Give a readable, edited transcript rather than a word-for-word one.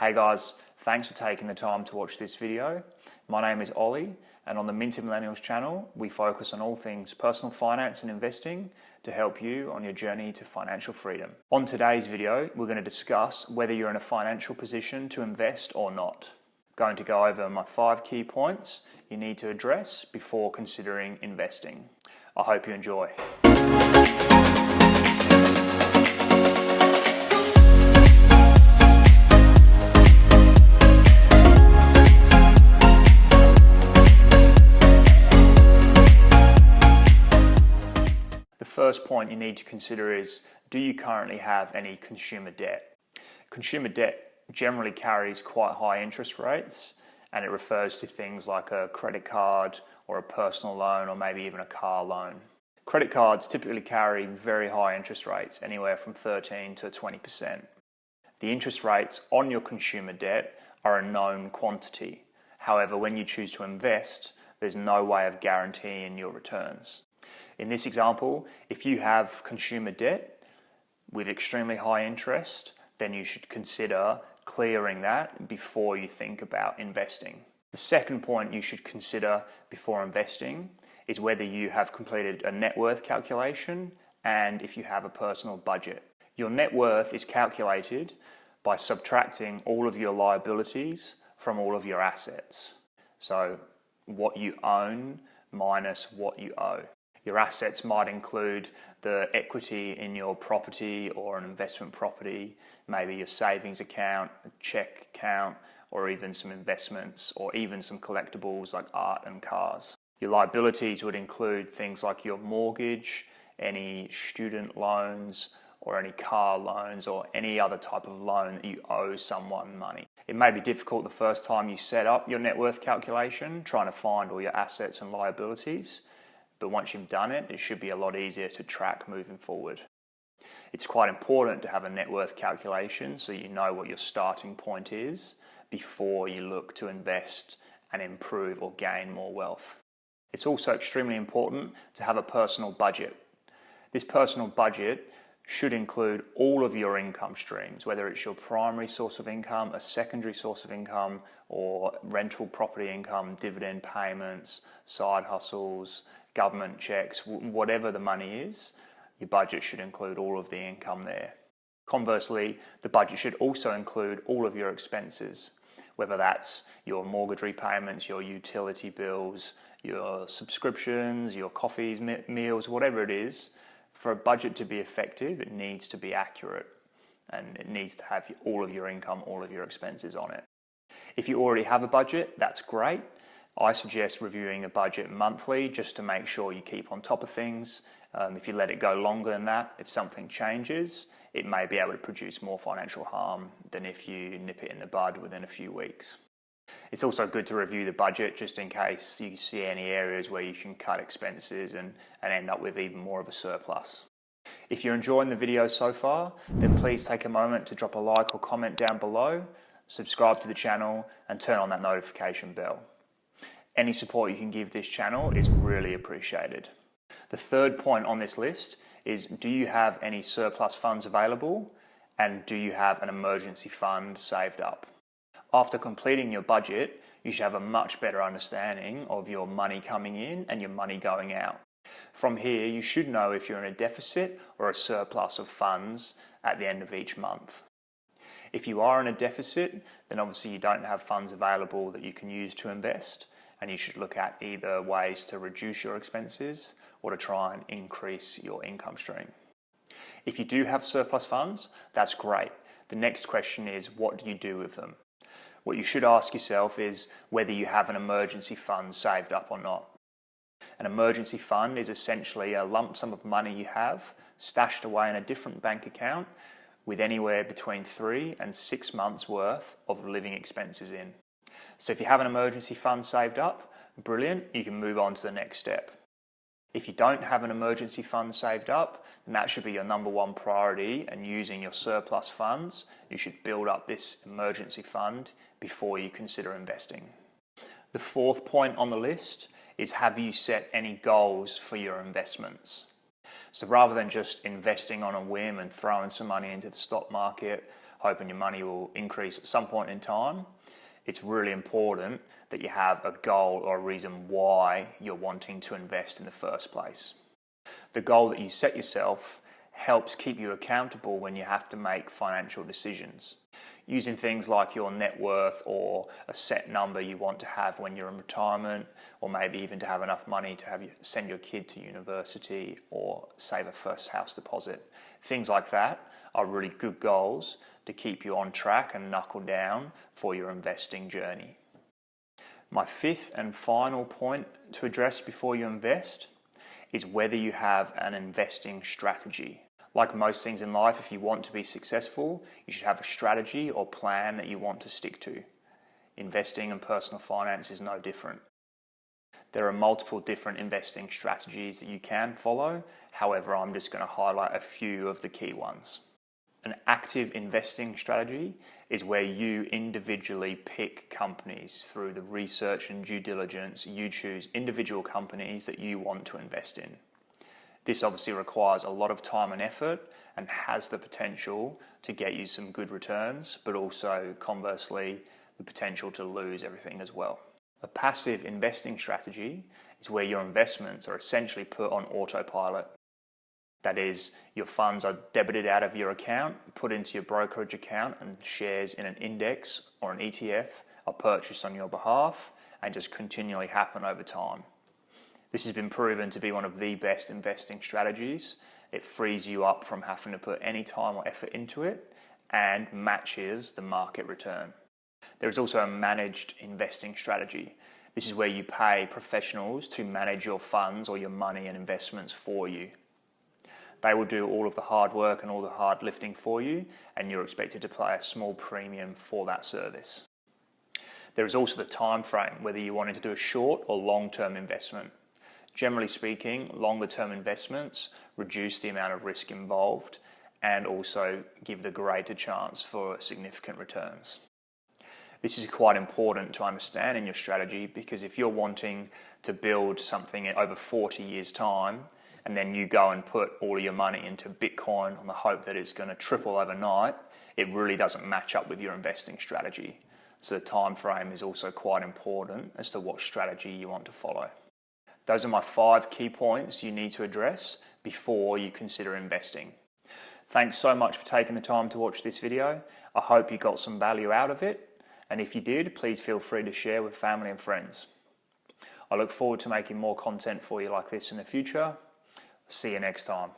Hey guys, thanks for taking the time to watch this video. My name is Ollie, and on the Minted Millennials channel, we focus on all things personal finance and investing to help you on your journey to financial freedom. On today's video, we're going to discuss whether you're in a financial position to invest or not. I'm going to go over my 5 key points you need to address before considering investing. I hope you enjoy. The first point you need to consider is, do you currently have any consumer debt? Consumer debt generally carries quite high interest rates, and it refers to things like a credit card or a personal loan or maybe even a car loan. Credit cards typically carry very high interest rates, anywhere from 13 to 20%. The interest rates on your consumer debt are a known quantity. However, when you choose to invest, there's no way of guaranteeing your returns. In this example, if you have consumer debt with extremely high interest, then you should consider clearing that before you think about investing. The second point you should consider before investing is whether you have completed a net worth calculation and if you have a personal budget. Your net worth is calculated by subtracting all of your liabilities from all of your assets. So what you own minus what you owe. Your assets might include the equity in your property or an investment property, maybe your savings account, a check account, or even some investments, or even some collectibles like art and cars. Your liabilities would include things like your mortgage, any student loans, or any car loans, or any other type of loan that you owe someone money. It may be difficult the first time you set up your net worth calculation, trying to find all your assets and liabilities. But once you've done it, it should be a lot easier to track moving forward. It's quite important to have a net worth calculation so you know what your starting point is before you look to invest and improve or gain more wealth. It's also extremely important to have a personal budget. This personal budget should include all of your income streams, whether it's your primary source of income, a secondary source of income, or rental property income, dividend payments, side hustles, government checks, whatever the money is, your budget should include all of the income there. Conversely, the budget should also include all of your expenses, whether that's your mortgage repayments, your utility bills, your subscriptions, your coffees, meals, whatever it is. For a budget to be effective, it needs to be accurate and it needs to have all of your income, all of your expenses on it. If you already have a budget, that's great. I suggest reviewing a budget monthly just to make sure you keep on top of things. If you let it go longer than that, if something changes, it may be able to produce more financial harm than if you nip it in the bud within a few weeks. It's also good to review the budget just in case you see any areas where you can cut expenses and end up with even more of a surplus. If you're enjoying the video so far, then please take a moment to drop a like or comment down below, subscribe to the channel and turn on that notification bell. Any support you can give this channel is really appreciated. The third point on this list is, do you have any surplus funds available and do you have an emergency fund saved up? After completing your budget, you should have a much better understanding of your money coming in and your money going out. From here, you should know if you're in a deficit or a surplus of funds at the end of each month. If you are in a deficit, then obviously you don't have funds available that you can use to invest, and you should look at either ways to reduce your expenses or to try and increase your income stream. If you do have surplus funds, that's great. The next question is, what do you do with them? What you should ask yourself is whether you have an emergency fund saved up or not. An emergency fund is essentially a lump sum of money you have stashed away in a different bank account with anywhere between 3 and 6 months worth of living expenses in. So if you have an emergency fund saved up, brilliant, you can move on to the next step. If you don't have an emergency fund saved up, then that should be your number one priority, and using your surplus funds, you should build up this emergency fund before you consider investing. The fourth point on the list is, have you set any goals for your investments? So rather than just investing on a whim and throwing some money into the stock market hoping your money will increase at some point in time, it's really important that you have a goal or a reason why you're wanting to invest in the first place. The goal that you set yourself helps keep you accountable when you have to make financial decisions. Using things like your net worth or a set number you want to have when you're in retirement, or maybe even to have enough money to send your kid to university or save a first house deposit. Things like that are really good goals to keep you on track and knuckle down for your investing journey. My fifth and final point to address before you invest is whether you have an investing strategy. Like most things in life, if you want to be successful, you should have a strategy or plan that you want to stick to. Investing and personal finance is no different. There are multiple different investing strategies that you can follow. However, I'm just going to highlight a few of the key ones. An active investing strategy is where you individually pick companies through the research and due diligence. You choose individual companies that you want to invest in. This obviously requires a lot of time and effort and has the potential to get you some good returns, but also conversely, the potential to lose everything as well. A passive investing strategy is where your investments are essentially put on autopilot. That is, your funds are debited out of your account, put into your brokerage account, and shares in an index or an ETF are purchased on your behalf and just continually happen over time. This has been proven to be one of the best investing strategies. It frees you up from having to put any time or effort into it and matches the market return. There is also a managed investing strategy. This is where you pay professionals to manage your funds or your money and investments for you. They will do all of the hard work and all the hard lifting for you, and you're expected to pay a small premium for that service. There is also the time frame, whether you wanted to do a short or long-term investment. Generally speaking, longer-term investments reduce the amount of risk involved and also give the greater chance for significant returns. This is quite important to understand in your strategy, because if you're wanting to build something in over 40 years' time, and then you go and put all of your money into Bitcoin on the hope that it's going to triple overnight, it really doesn't match up with your investing strategy. So the time frame is also quite important as to what strategy you want to follow. Those are my 5 key points you need to address before you consider investing. Thanks so much for taking the time to watch this video. I hope you got some value out of it. And if you did, please feel free to share with family and friends. I look forward to making more content for you like this in the future. See you next time.